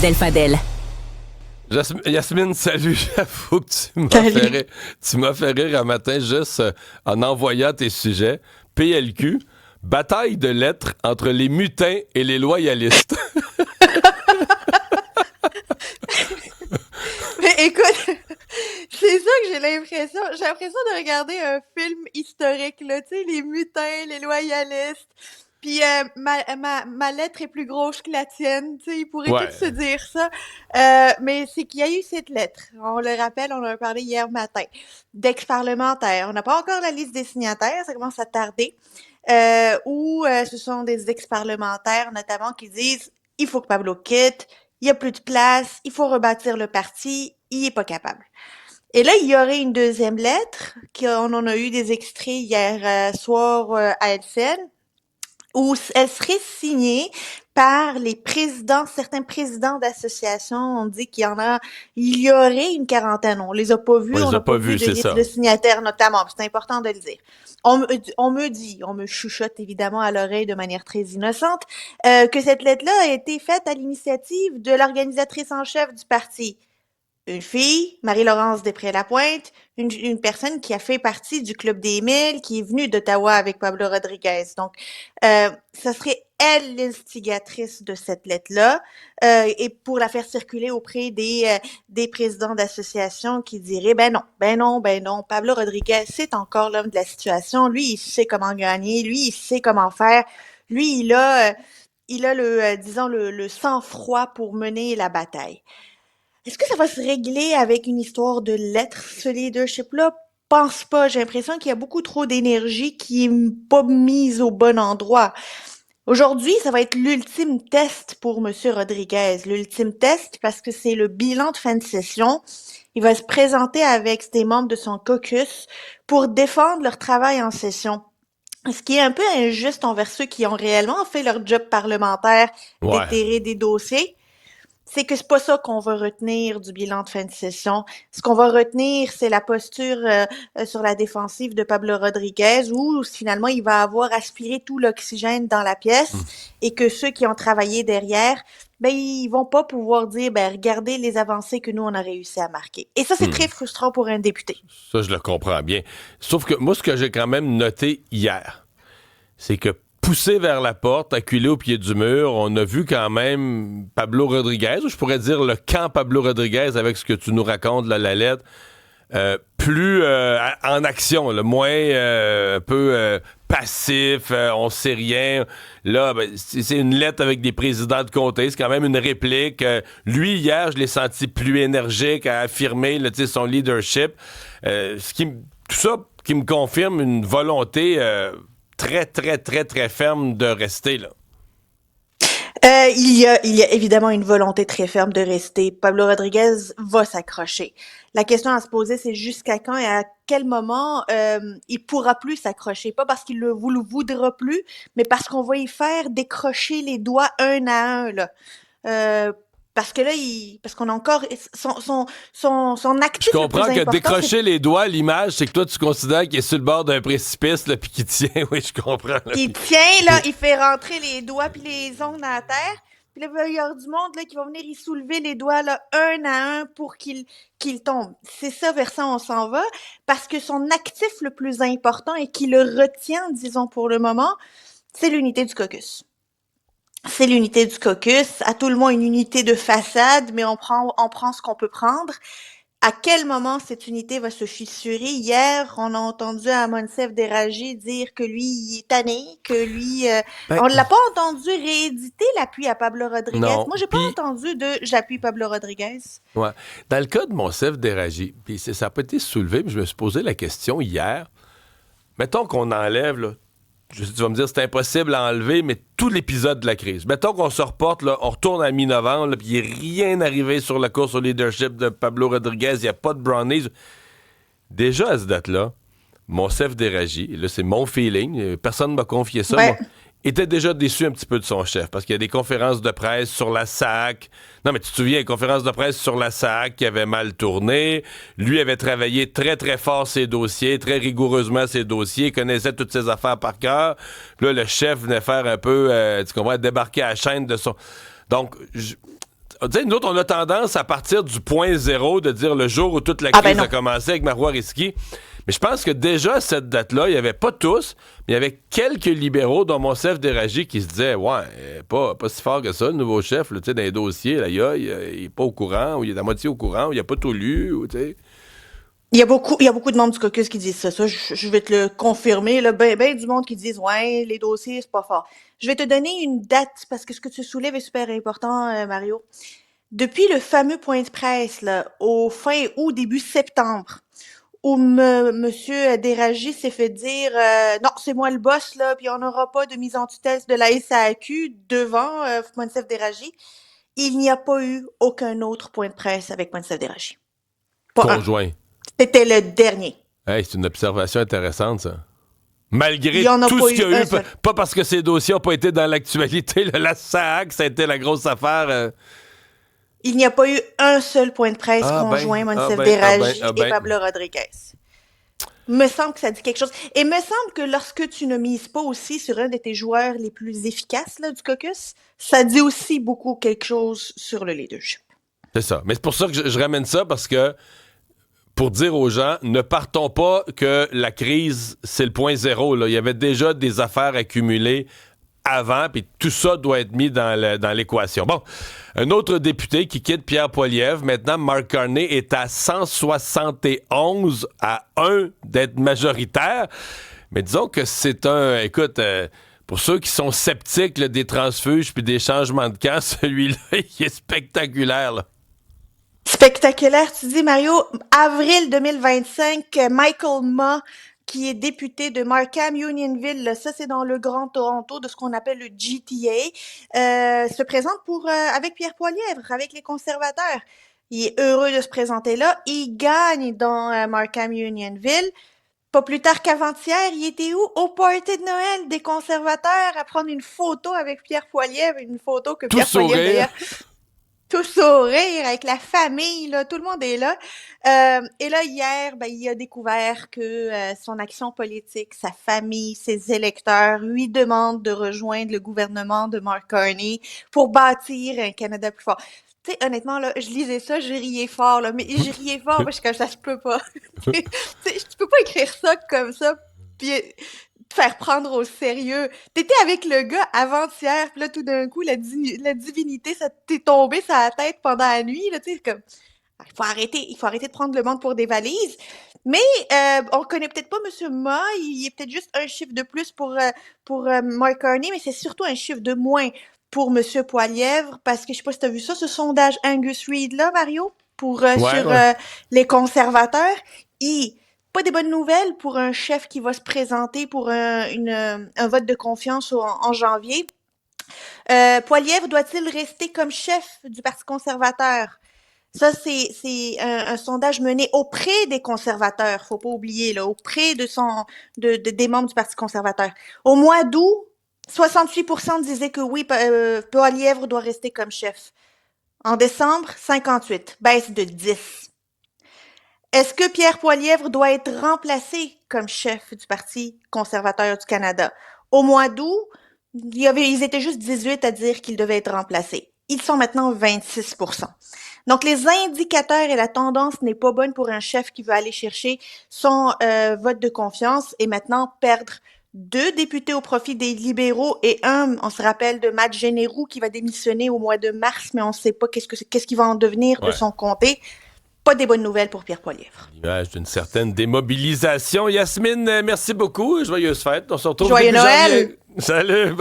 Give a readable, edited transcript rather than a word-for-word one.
Del Yasmine, salut. J'avoue que tu m'as fait rire un matin juste en envoyant tes sujets. PLQ, bataille de lettres entre les mutins et les loyalistes. Mais écoute, c'est ça que j'ai l'impression. J'ai l'impression de regarder un film historique, là. Tu sais, les mutins, les loyalistes. Puis ma lettre est plus grosse que la tienne. Tu sais, ils pourraient tous se dire ça. Mais c'est qu'il y a eu cette lettre. On le rappelle, on en a parlé hier matin. D'ex-parlementaires. On n'a pas encore la liste des signataires. Ça commence à tarder. Où ce sont des ex-parlementaires, notamment, qui disent « Il faut que Pablo quitte. Il n'y a plus de place. Il faut rebâtir le parti. Il n'est pas capable. » Et là, il y aurait une deuxième lettre, on en a eu des extraits hier soir à LCN, où elle serait signée par certains présidents d'associations. On dit il y aurait une quarantaine. On les a pas vus, on n'a pas vu de liste de signataires notamment. C'est important de le dire. On me chuchote évidemment à l'oreille de manière très innocente, que cette lettre-là a été faite à l'initiative de l'organisatrice en chef du parti. Une fille, Marie-Laurence Després-Lapointe, une personne qui a fait partie du Club des 1000, qui est venue d'Ottawa avec Pablo Rodriguez. Donc, ça serait elle l'instigatrice de cette lettre-là, et pour la faire circuler auprès des présidents d'associations qui diraient ben non, Pablo Rodriguez, c'est encore l'homme de la situation. Lui, il sait comment gagner, lui, il sait comment faire. Lui, il a le sang-froid pour mener la bataille. Est-ce que ça va se régler avec une histoire de lettres, ce leadership-là? Pense pas. J'ai l'impression qu'il y a beaucoup trop d'énergie qui est pas mise au bon endroit. Aujourd'hui, ça va être l'ultime test pour M. Rodriguez. L'ultime test parce que c'est le bilan de fin de session. Il va se présenter avec des membres de son caucus pour défendre leur travail en session. Ce qui est un peu injuste envers ceux qui ont réellement fait leur job parlementaire, d'éterrer des dossiers. C'est que c'est pas ça qu'on va retenir du bilan de fin de session. Ce qu'on va retenir, c'est la posture sur la défensive de Pablo Rodriguez, où finalement il va avoir aspiré tout l'oxygène dans la pièce et que ceux qui ont travaillé derrière, ben ils vont pas pouvoir dire ben regardez les avancées que nous on a réussi à marquer. Et ça c'est très frustrant pour un député. Ça je le comprends bien. Sauf que moi ce que j'ai quand même noté hier, c'est que poussé vers la porte, acculé au pied du mur, on a vu quand même Pablo Rodriguez, ou je pourrais dire le camp Pablo Rodriguez avec ce que tu nous racontes, là, la lettre, plus en action, là, moins un peu passif, on sait rien. Là, ben, c'est une lettre avec des présidents de comté, c'est quand même une réplique. Lui, hier, je l'ai senti plus énergique à affirmer là, son leadership. Tout ça qui me confirme une volonté très, très, très, très ferme de rester, là. Il y a évidemment une volonté très ferme de rester. Pablo Rodriguez va s'accrocher. La question à se poser, c'est jusqu'à quand et à quel moment il pourra plus s'accrocher. Pas parce qu'il vous le voudra plus, mais parce qu'on va y faire décrocher les doigts un à un, là. Parce que là, parce qu'on a encore son actif. Je comprends que décrocher les doigts, l'image, c'est que toi, tu considères qu'il est sur le bord d'un précipice, là, puis qu'il tient. Oui, je comprends. Là, il tient, là, il fait rentrer les doigts puis les ongles à terre. Puis là, il va y avoir du monde là, qui va venir y soulever les doigts là, un à un pour qu'il tombe. C'est ça vers ça on s'en va. Parce que son actif le plus important et qui le retient, disons pour le moment, c'est l'unité du caucus. C'est l'unité du caucus, à tout le moins une unité de façade, mais on prend ce qu'on peut prendre. À quel moment cette unité va se fissurer? Hier, on a entendu à Monsef Déragi dire que lui, il est tanné, que lui... on ne l'a pas entendu rééditer l'appui à Pablo Rodriguez. Non, moi, j'ai pas entendu de « j'appuie Pablo Rodriguez ». Ouais. Dans le cas de Monsef Déragi, puis ça n'a pas été soulevé, mais je me suis posé la question hier. Mettons qu'on enlève, là, tu vas me dire c'est impossible à enlever, mais tout l'épisode de la crise. Mettons qu'on se reporte, là, on retourne à mi-novembre, puis il n'est rien arrivé sur la course au leadership de Pablo Rodriguez, il n'y a pas de brownies. Déjà, à cette date-là, Monsef Déragi, là, c'est mon feeling, personne ne m'a confié ça, moi, était déjà déçu un petit peu de son chef, parce qu'il y a des conférences de presse sur la SAC. Non, mais tu te souviens, les conférences de presse sur la SAC qui avaient mal tourné. Lui avait travaillé très, très fort ses dossiers, très rigoureusement ses dossiers, connaissait toutes ses affaires par cœur. Puis là, le chef venait faire un peu, tu comprends, débarquer à la chaîne de son... Donc, Tu sais, nous autres, on a tendance à partir du point zéro de dire le jour où toute la crise a commencé avec Marois Risky. Mais je pense que déjà, à cette date-là, il n'y avait pas tous, mais il y avait quelques libéraux, dont Monsef Déragi, qui se disaient, ouais, pas si fort que ça, le nouveau chef, tu sais, dans les dossiers, là, il est pas au courant, ou il est à moitié au courant, ou il n'a pas tout lu, ou tu sais. Il y a beaucoup de membres du caucus qui disent ça. Ça, je vais te le confirmer. Là, ben du monde qui disent, ouais, les dossiers, c'est pas fort. Je vais te donner une date, parce que ce que tu soulèves est super important, Mario. Depuis le fameux point de presse, là, au fin août, début septembre, où monsieur Déragi s'est fait dire, non, c'est moi le boss, là, puis on n'aura pas de mise en tutelle de la SAQ devant Monsef Déragi. Il n'y a pas eu aucun autre point de presse avec Monsef Déragi. Pas un. Conjoint. C'était le dernier. Hey, c'est une observation intéressante, ça. Malgré Il y en a tout pas ce qu'il y eu a un eu, seul. pas parce que ces dossiers n'ont pas été dans l'actualité, la SAAC, ça a été la grosse affaire. Il n'y a pas eu un seul point de presse conjoint Monsef Déragi et Pablo Rodriguez. Me semble que ça dit quelque chose. Et me semble que lorsque tu ne mises pas aussi sur un de tes joueurs les plus efficaces là, du caucus, ça dit aussi beaucoup quelque chose sur le leadership. C'est ça. Mais c'est pour ça que je ramène ça, parce que pour dire aux gens, ne partons pas que la crise, c'est le point zéro. Là. Il y avait déjà des affaires accumulées avant, puis tout ça doit être mis dans l'équation. Bon, un autre député qui quitte Pierre Poilievre, maintenant, Mark Carney est à 171 à 1 d'être majoritaire. Mais disons que c'est écoute, pour ceux qui sont sceptiques là, des transfuges puis des changements de camp, celui-là, il est spectaculaire, là. Spectaculaire, tu dis, Mario. Avril 2025, Michael Ma, qui est député de Markham Unionville, là, ça c'est dans le Grand Toronto, de ce qu'on appelle le GTA, se présente avec Pierre Poilievre, avec les conservateurs. Il est heureux de se présenter là. Il gagne dans Markham Unionville. Pas plus tard qu'avant-hier, il était où? Au party de Noël des conservateurs, à prendre une photo avec Pierre Poilievre, une photo que Tout Pierre Poilievre, sourire. d'ailleurs, tout sourire, avec la famille, là, tout le monde est là. Et là, hier, il a découvert que son action politique, sa famille, ses électeurs lui demandent de rejoindre le gouvernement de Mark Carney pour bâtir un Canada plus fort. Tu sais, honnêtement, là, je lisais ça, je riais fort, là, mais je riais fort parce que ça se peut pas. Tu peux pas écrire ça comme ça, puis te faire prendre au sérieux. T'étais avec le gars avant-hier, puis là, tout d'un coup, la divinité, ça t'est tombé sur la tête pendant la nuit, là, tu sais, comme... Il faut arrêter de prendre le monde pour des valises. Mais on connaît peut-être pas Monsieur Ma, il est peut-être juste un chiffre de plus pour Mark Carney, mais c'est surtout un chiffre de moins pour Monsieur Poilievre, parce que je sais pas si tu as vu ça, ce sondage Angus Reid là, Mario, sur les conservateurs. Et pas des bonnes nouvelles pour un chef qui va se présenter pour un vote de confiance en janvier. Poilievre doit-il rester comme chef du Parti conservateur? Ça, c'est un sondage mené auprès des conservateurs, faut pas oublier, là, auprès des membres du Parti conservateur. Au mois d'août, 68% disaient que oui, Poilievre doit rester comme chef. En décembre, 58, baisse de 10. Est-ce que Pierre Poilievre doit être remplacé comme chef du Parti conservateur du Canada? Au mois d'août, ils étaient juste 18 à dire qu'il devait être remplacé. Ils sont maintenant 26%. Donc, les indicateurs et la tendance n'est pas bonne pour un chef qui veut aller chercher son vote de confiance et maintenant perdre 2 députés au profit des libéraux et on se rappelle de Matt Générou qui va démissionner au mois de mars, mais on ne sait pas qu'est-ce qui va en devenir de son comté. Pas des bonnes nouvelles pour Pierre Poilievre. L'image d'une certaine démobilisation. Yasmine, merci beaucoup. Joyeuse fête. On se retrouve Joyeux Noël! Salut!